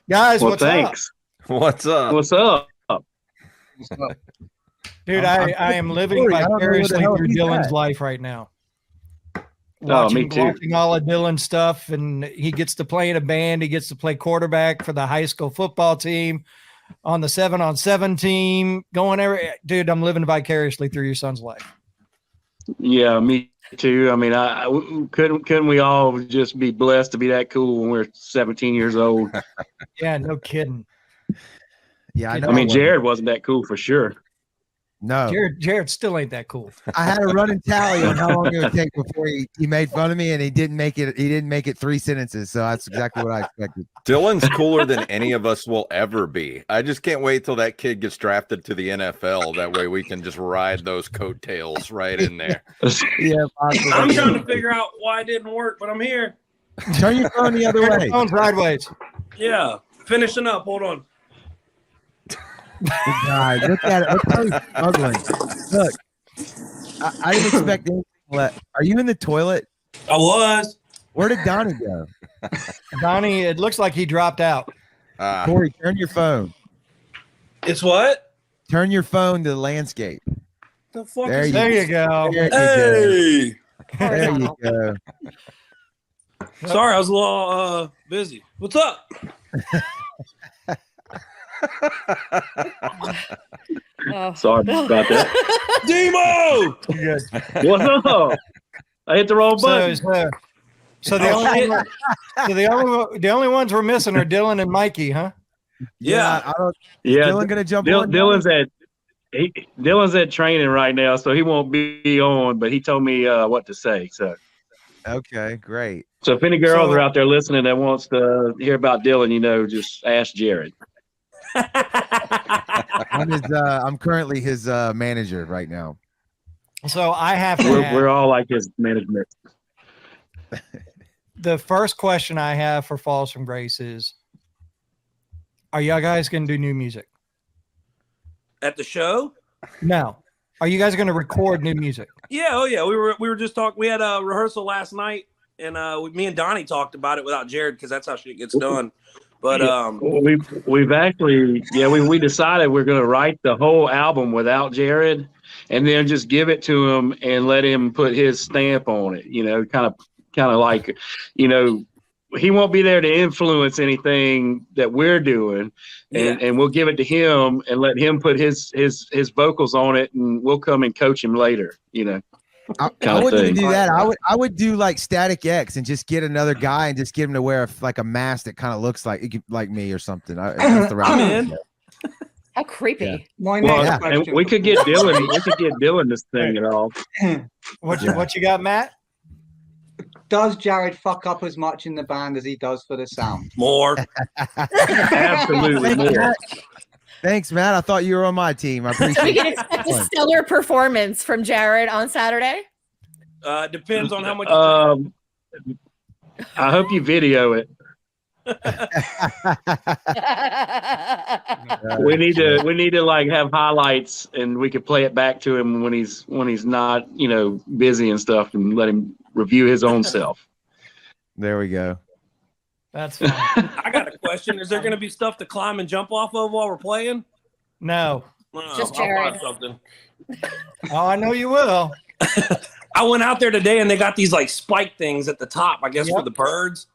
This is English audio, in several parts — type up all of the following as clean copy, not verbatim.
Guys, Well, what's thanks. What's up? What's up? up? Dude, I am living vicariously through Dylan's life right now. Me too. Watching all of Dylan's stuff, and he gets to play in a band. He gets to play quarterback for the high school football team on the 7-on-7 team. Dude, I'm living vicariously through your son's life. Yeah, me too. I mean, couldn't we all just be blessed to be that cool when we're 17 years old? Yeah, no kidding. Yeah, I know. I mean, Jared wasn't that cool for sure. No, Jared still ain't that cool. I had a running tally on how long it would take before he made fun of me, and he didn't make it. He didn't make it 3 sentences, so that's exactly what I expected. Dylan's cooler than any of us will ever be. I just can't wait till that kid gets drafted to the NFL. That way we can just ride those coattails right in there. Yeah, I'm trying to figure out why it didn't work, but I'm here. Turn your phone the other way. Your phone's sideways. Yeah, finishing up. Hold on. God, look at it. Look how he's struggling. Look, I didn't expect anything. Are you in the toilet? I was. Where did Donnie go? Donnie, it looks like he dropped out. Corey, turn your phone. It's what? Turn your phone to the landscape. The fuck There is There you go. Hey. There you go. Sorry, I was a little busy. What's up? Sorry about that. Demo! What's up? I hit the wrong button. So the only ones we're missing are Dylan and Mikey, huh? Yeah. I don't. Yeah, Dylan gonna jump on? Dylan's at training right now, so he won't be on. But he told me what to say. So Okay, great. So if any girls are out there listening that wants to hear about Dylan, just ask Jared. I'm currently his manager right now. So I have to We're all like his management. The first question I have for Falls from Grace is, are y'all guys going to do new music? At the show? No. Are you guys going to record new music? Yeah, oh yeah. We were just talking. We had a rehearsal last night, and me and Donnie talked about it without Jared because that's how shit gets done. But we've actually we decided we're going to write the whole album without Jared, and then just give it to him and let him put his stamp on it. Kind of like, he won't be there to influence anything that we're doing, and we'll give it to him and let him put his vocals on it, and we'll come and coach him later. I wouldn't even do that. I would do like Static X and just get another guy and just get him to wear a mask that kind of looks like me or something. I'm in. How creepy! Yeah. And we could get Dylan. We could get Dylan to sing it all. What you got, Matt? Does Jared fuck up as much in the band as he does for the sound? More. Absolutely more. Thanks, Matt. I thought you were on my team. I appreciate it. We can expect a stellar performance from Jared on Saturday. Depends on how much. I hope you video it. We need to like have highlights, and we could play it back to him when he's not busy and stuff, and let him review his own self. There we go. That's fine. I got a question. Is there going to be stuff to climb and jump off of while we're playing? No. Just I'll Jared. find something. Oh, I know you will. I went out there today and they got these like spike things at the top, I guess, for the birds.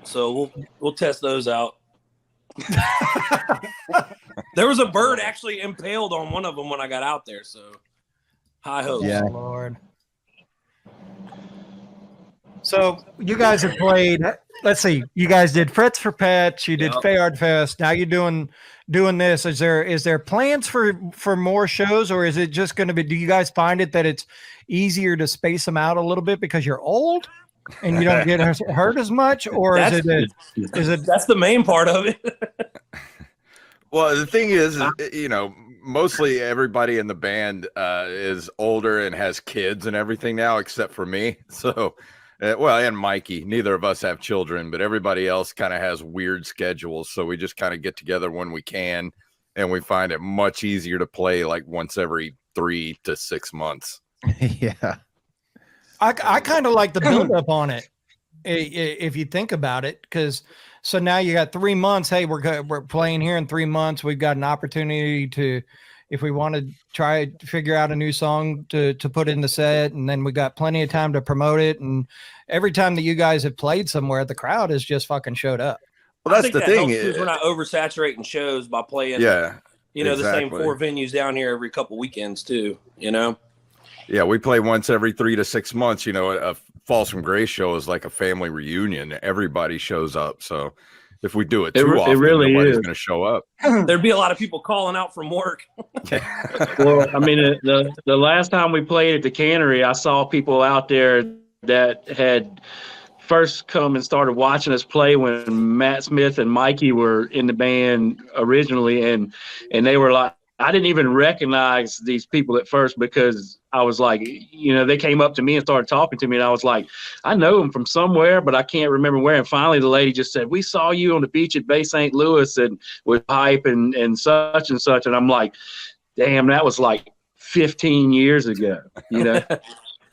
So we'll test those out. There was a bird actually impaled on one of them when I got out there. So high hopes. Yeah. Oh, Lord. So you guys have played. Let's see. You guys did Fritz for Pets. You did Fayard Fest. Now you're doing this. Is there plans for more shows, or is it just going to be? Do you guys find it that it's easier to space them out a little bit because you're old and you don't get hurt as much, or is it? That's the main part of it. Well, the thing is, mostly everybody in the band is older and has kids and everything now, except for me. So. And Mikey, neither of us have children, but everybody else kind of has weird schedules. So we just kind of get together when we can, and we find it much easier to play like once every 3 to 6 months. Yeah. I kind of like the build up on it. If you think about it, because So now you got 3 months. Hey, we're playing here in 3 months. We've got an opportunity to, if we want to try to figure out a new song to put in the set, and then we got plenty of time to promote it. And every time that you guys have played somewhere, the crowd has just fucking showed up. Well, that's the thing. We're not oversaturating shows by playing. Yeah. The same 4 venues down here every couple weekends too. Yeah, we play once every 3 to 6 months. A Falls from Grace show is like a family reunion. Everybody shows up. So if we do it too often, really nobody's is going to show up. There'd be a lot of people calling out from work. Well, I mean, the last time we played at the Cannery, I saw people out there that had first come and started watching us play when Matt Smith and Mikey were in the band originally, and they were like, I didn't even recognize these people at first because I was like, they came up to me and started talking to me, and I was like, I know them from somewhere, but I can't remember where. And finally, the lady just said, we saw you on the beach at Bay St. Louis and with Hype and such and such. And I'm like, damn, that was like 15 years ago,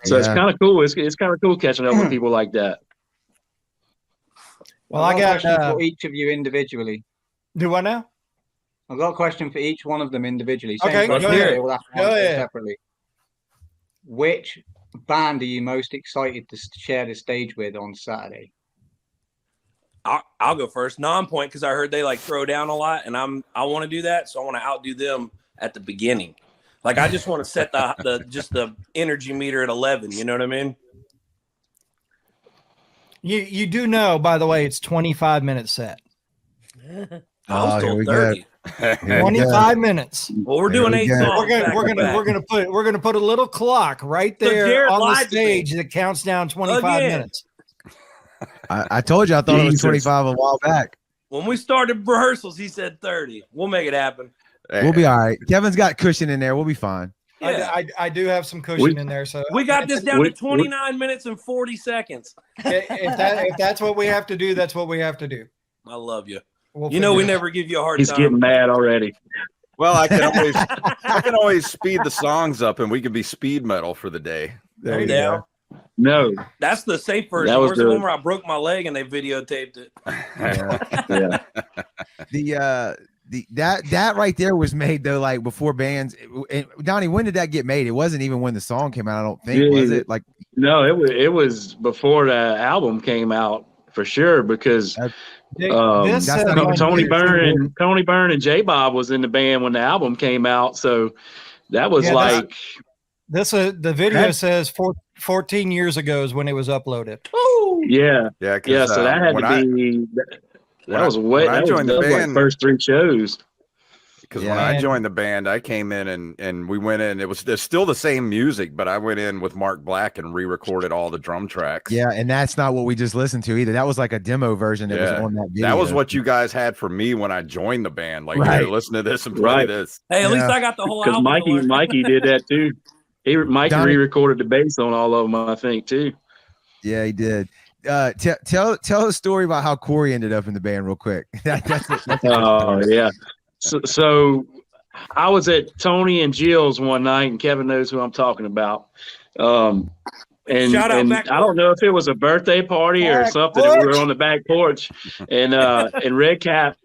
So it's kind of cool. It's kind of cool catching up with people like that. Well, I've got a I got question for each of you individually. Do what now? I've got a question for each one of them individually. Same Okay, question, go ahead. we'll have to Go answer ahead. separately. Which band are you most excited to share the stage with on Saturday? I'll go first. Non-point, because I heard they throw down a lot, and I want to do that, so I want to outdo them at the beginning. I just want to set the energy meter at 11. You know what I mean? You do know, by the way, it's 25-minute set. I was here told we 30. 25 minutes. Well, we're doing 8 songs. We're gonna put a little clock right there Jared on the lied to me. stage that counts down 25 Again. minutes. I told you I thought it was Jesus. 25 a while back. When we started rehearsals, he said 30. We'll make it happen. We'll be all right. Kevin's got cushion in there. We'll be fine. Yeah. I do have some cushion in there, so We got this down to 29 minutes and 40 seconds. if that's what we have to do, that's what we have to do. I love you. We'll We figure it out. never give you a hard He's time. getting mad already. Well, I can always speed the songs up, and we can be speed metal for the day. There you Yeah. go. No. That's the safe version. That was Where's the good. one where I broke my leg and they videotaped it? Yeah. That right there was made though, before bands. And Donnie, when did that get made? It wasn't even when the song came out. I don't think was it No, it was before the album came out for sure because This, That's not Tony even Byrne and J Bob was in the band when the album came out. So that was Yeah, the video says 14 years ago is when it was uploaded. yeah. Yeah. So that had to be. That was way. That was like first 3 shows. Because when I joined the band, I came in and we went in. There's still the same music, but I went in with Mark Black and re-recorded all the drum tracks. Yeah, and that's not what we just listened to either. That was like a demo version that was on that video. That was what you guys had for me when I joined the band. Like, Right. hey, listen to this and play this. Hey, at least I got the whole Because album. Mikey did that too. Mikey Donnie- re-recorded the bass on all of them, I think, too. Yeah, he did. Tell a story about how Corey ended up in the band real quick. Oh yeah. So I was at Tony and Jill's one night, and Kevin knows who I'm talking about. And Shout out and back I don't know if it was a birthday party or Back something. And we porch. were on the back porch, and Red Cap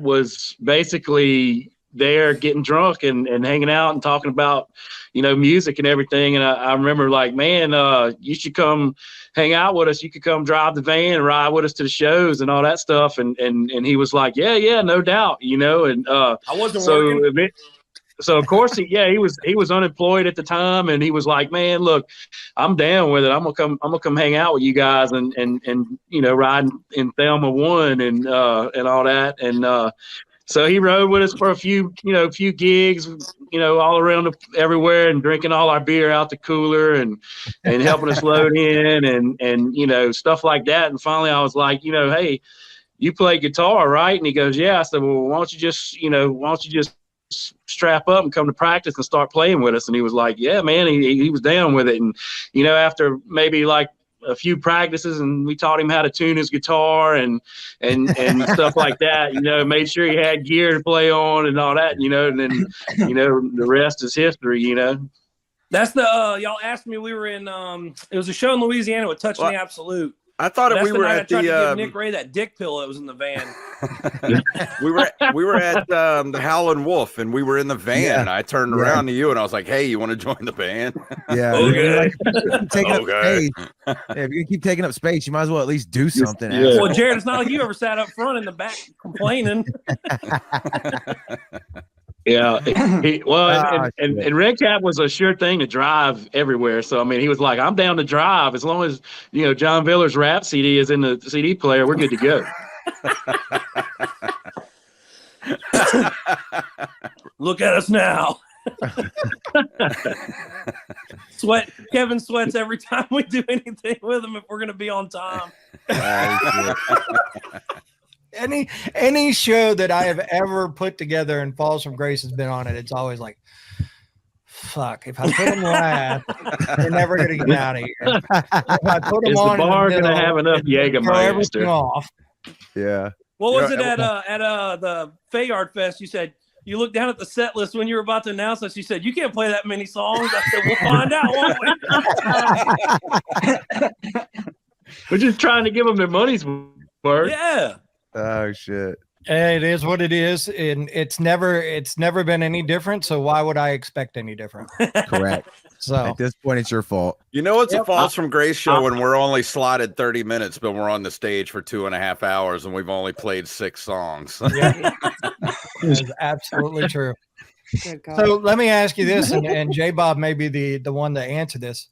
was basically there getting drunk and hanging out and talking about music and everything. And I remember like, man, you should come hang out with us. You could come drive the van and ride with us to the shows and all that stuff. And he was like, yeah, no doubt, and I wasn't working. so of course he was unemployed at the time, and he was like, man, look, I'm down with it. I'm gonna come hang out with you guys and ride in Thelma 1 and all that. And so he rode with us for a few gigs, all around everywhere, and drinking all our beer out the cooler and helping us load in and stuff like that. And finally I was like, hey, you play guitar, right? And he goes, yeah. I said, well, why don't you just strap up and come to practice and start playing with us? And he was like, yeah, man. He was down with it. And, after maybe like a few practices, and we taught him how to tune his guitar and stuff like that, made sure he had gear to play on and all that, and then, the rest is history, That's the y'all asked me. We were in it was a show in Louisiana with Touch Me Absolute. I thought That's we the were night I at tried to give the Nick Ray that dick pill that was in the van. we were at the Howlin' Wolf, and we were in the van, Yeah. and I turned Yeah. around to you, and I was like, "Hey, you want to join the band?" Yeah. Okay. Keep taking up Okay. space. Yeah, if you keep taking up space, you might as well at least do something. yeah. asshole. Well, Jared, it's not like you ever sat up front in the back complaining. Yeah. Ah, And Red Cap was a sure thing to drive everywhere. So I mean, he was like, "I'm down to drive as long as John Villar's rap CD is in the CD player. We're good to go." Look at us now. Kevin sweats every time we do anything with him if we're going to be on time. Any show that I have ever put together and Falls from Grace has been on it, it's always like, fuck, if I put them last, they're never going to get out of here. If I put them Is the on bar in the going to middle, have enough throw everything Jägermeister? off. Yeah. What was it at the Fayard Fest? You said you looked down at the set list when you were about to announce us. You said, "You can't play that many songs." I said, "We'll find out, won't we?" We're just trying to give them their money's worth. Yeah. Oh shit. It is what it is, and it's never been any different. So why would I expect any different? Correct. So At this point, it's your fault. You know, it's a Falls from Grace show when we're only slotted 30 minutes, but we're on the stage for 2.5 hours, and we've only played 6 songs. yeah, it's absolutely true. So let me ask you this, and J Bob may be the one to answer this.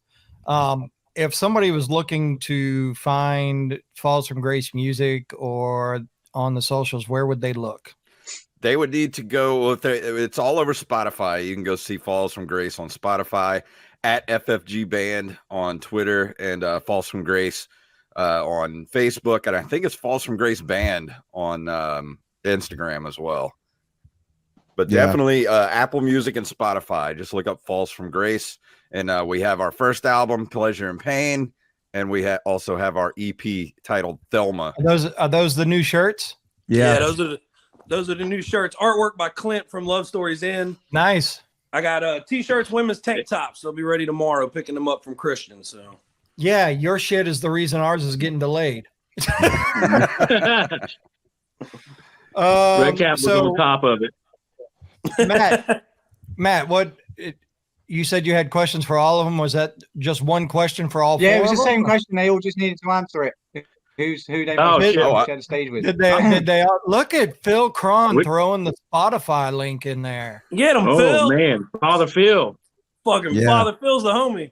If somebody was looking to find Falls from Grace music or on the socials, where would they look? They would need to go. It's all over Spotify. You can go see Falls from Grace on Spotify, at FFG Band on Twitter, and Falls from Grace on Facebook, and I think it's Falls from Grace Band on Instagram as well. But definitely Apple Music and Spotify. Just look up Falls from Grace, and we have our first album, Pleasure and Pain, and we also have our EP titled Thelma. Are those the new shirts? Yeah, those are the new shirts. Artwork by Clint from Love Stories Inn. Nice. I got t-shirts, women's tank tops. They'll be ready tomorrow, picking them up from Christian. So Yeah, your shit is the reason ours is getting delayed. Red Cap was on top of it. Matt, you said you had questions for all of them. Was that just one question for all? Yeah, four it was the of same them? question. They all just needed to answer it. Who they Oh, most shit. share the stage with? Did they look at Phil Cron throwing the Spotify link in there? get them, Oh Phil. man, Father Phil. Fucking Yeah. Father Phil's the homie.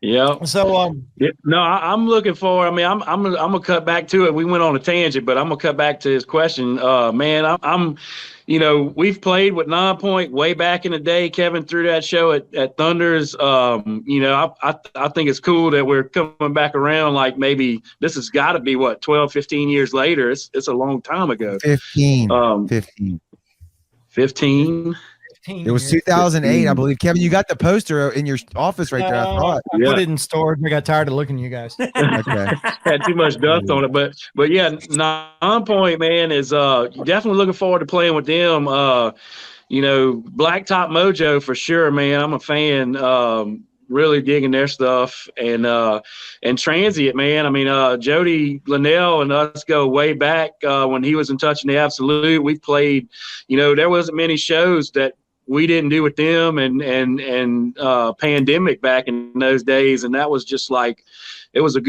Yeah. So No, I'm looking for. I mean, I'm gonna cut back to it. We went on a tangent, but I'm gonna cut back to his question. Man, I'm we've played with Non-Point way back in the day. Kevin threw that show at Thunders. I think it's cool that we're coming back around. Like maybe this has got to be 12, 15 years later. It's a long time ago. 15. 15. It was 2008, I believe. Kevin, you got the poster in your office right there. I thought. I put it in storage. I got tired of looking at you guys. Okay. Had too much dust on it, but yeah, Non-Point, man, is definitely looking forward to playing with them. Blacktop Mojo for sure, man. I'm a fan. Really digging their stuff, and Transient, man. I mean, Jody Linnell and us go way back when he was in Touch in the Absolute. We played, there wasn't many shows that we didn't do with them, and Pandemic back in those days, and that was just like it was a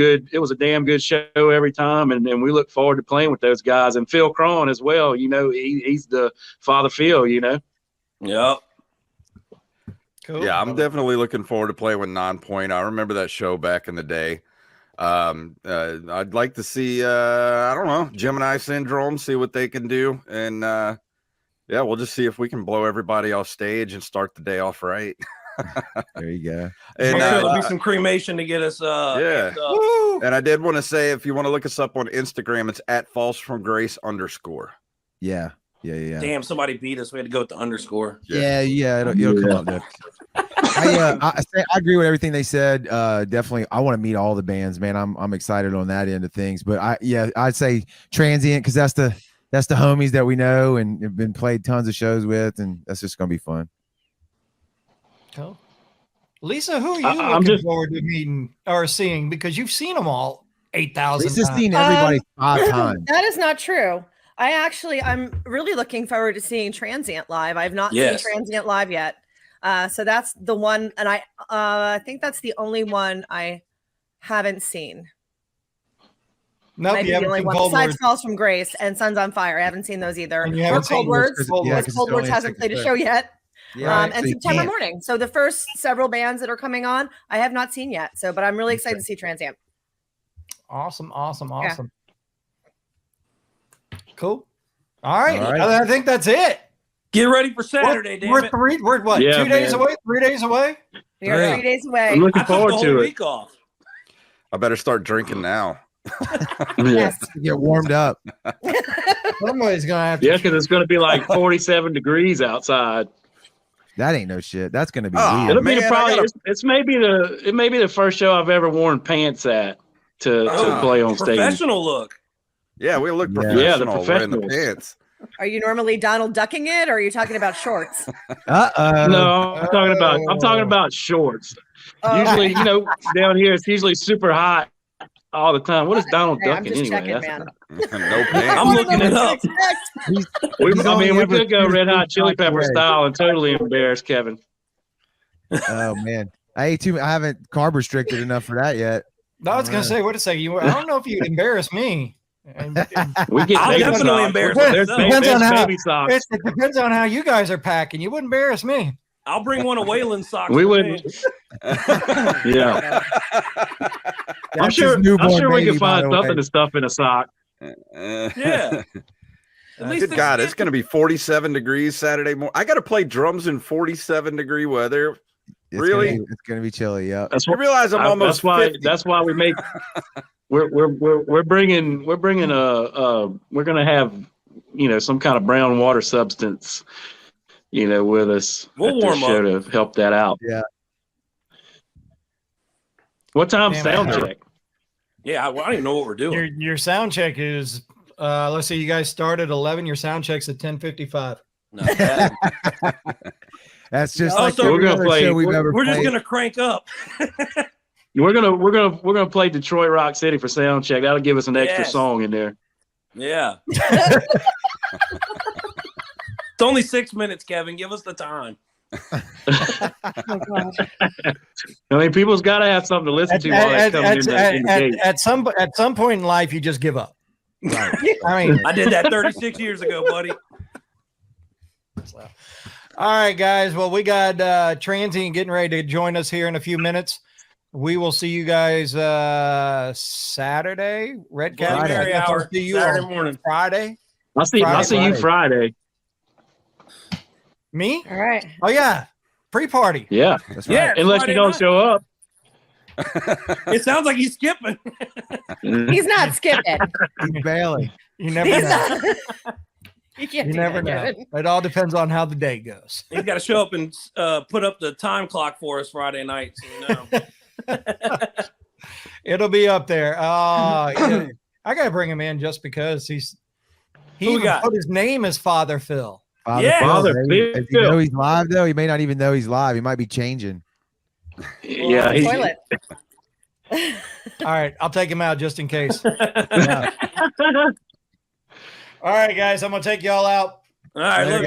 damn good show every time, and we look forward to playing with those guys, and Phil Cron as well. He's the Father Phil. Yep. Cool. Yeah, I'm definitely looking forward to playing with Non-Point. I remember that show back in the day. I'd like to see I don't know, Gemini Syndrome, see what they can do, and we'll just see if we can blow everybody off stage and start the day off right. There you go. And There'll be some cremation to get us. Yeah. amped up. and I did want to say, if you want to look us up on Instagram, it's at _. Yeah. Damn, somebody beat us. We had to go with the underscore. Yeah. It'll come up there. I agree with everything they said. Definitely, I want to meet all the bands, man. I'm excited on that end of things. But I'd say Transient, because that's the homies that we know and have been played tons of shows with, and that's just gonna be fun. Cool. Lisa, who are you looking forward to meeting or seeing? Because you've seen them all. 8,000 Lisa's times. seen everybody 5 times. That is not true. I'm really looking forward to seeing Transient live. I've not Yes. seen Transient live yet. So that's the one, and I think that's the only one I haven't seen. Nope, Might you be the haven't only seen one Cold besides Words. Falls from Grace and Suns on Fire. I haven't seen those either. And you Or haven't Cold seen Words. Cold Yeah, Words. because Cold it's Words only a hasn't played a second show set. yet. Yeah, And so you September can't. Morning. So the first several bands that are coming on, I have not seen yet. So, but I'm really excited to see Transient. Awesome, awesome, Yeah. awesome. Cool. All right. All right. I think that's it. Get ready for Saturday, damn it. We're what? Yeah, 2 days man. away? 3 days away? We are 3 days away. I'm looking I took the forward whole to it. week off. I better start drinking now. Yeah, Yes. Get warmed up. Somebody's gonna have to. yeah, because it's going to be like 47 degrees outside. That ain't no shit. That's gonna be Oh, weird. It'll be man, the I probably. gotta- It may be the first show I've ever worn pants at to Oh, play on stage. Professional look. Yeah, we look Yeah. professional. Yeah, the wearing the professionals. pants. Are you normally Donald ducking it, or are you talking about shorts? Uh-oh. No, I'm talking about shorts. Oh, Usually, down here it's usually super hot all the time. What is Donald okay, I'm ducking just anyway? checking, man. No pants. I'm looking it up. We He's only we ever could go Red Hot Chili shooting Pepper away. style and totally embarrass Kevin. Oh man. I haven't carb restricted enough for that yet. I was gonna say, wait a second. I don't know if you'd embarrass me. And We get I'll baby definitely socks. embarrass There's myself. Depends on how- baby socks. it depends on how you guys are packing. You wouldn't embarrass me. I'll bring one of Waylon's socks. We for wouldn't. me. Yeah, I'm That's sure. his newborn I'm sure we baby, can by find the way. something to stuff in a sock. Yeah. At least Good God, it's going to be 47 degrees Saturday morning. I got to play drums in 47-degree weather. It's Really? It's gonna be chilly. Yep. That's You what. realize I'm almost That's why. 50. That's why we make. We're bringing we're gonna have some kind of brown water substance with us We'll at the warm show to help that out. Yeah. What time Damn sound it. check? Yeah, I don't even know what we're doing. Your sound check is let's see, you guys start at 11. Your sound check's at 10:55. Not bad. That's just Oh, like so every we're gonna other play- show we've ever We're just played. gonna crank up. We're gonna play Detroit Rock City for sound check. That'll give us an extra Yes. song in there. Yeah. It's only 6 minutes, Kevin. Give us the time. Oh, God. I mean, people's got to have something to listen to while they're coming in the gate. At some point in life, you just give up. Right. I mean, I did that 36 years ago, buddy. all right, guys. Well, we got Transient getting ready to join us here in a few minutes. We will see you guys Saturday. Red Cat. Bloody Mary I'll hour, see you Saturday on morning. Friday. I'll see you Friday. Me? All right. Oh yeah, pre-party. Yeah, That's Yeah, right. unless Friday you don't night. show up. It sounds like he's skipping. He's not skipping. He's bailing. You never He's know. not. You can't You do never that, know. Kevin. It all depends on how the day goes. He's got to show up and put up the time clock for us Friday night. So you know. It'll be up there. Yeah. I gotta bring him in just because he Who we even got? put his name as Father Phil. Yeah. Father baby. Phil. Does he know he's live though? He may not even know he's live. He might be changing. Yeah, he's, Toilet. All right, I'll take him out just in case. Yeah. All right, guys, I'm gonna take y'all out. All right, look.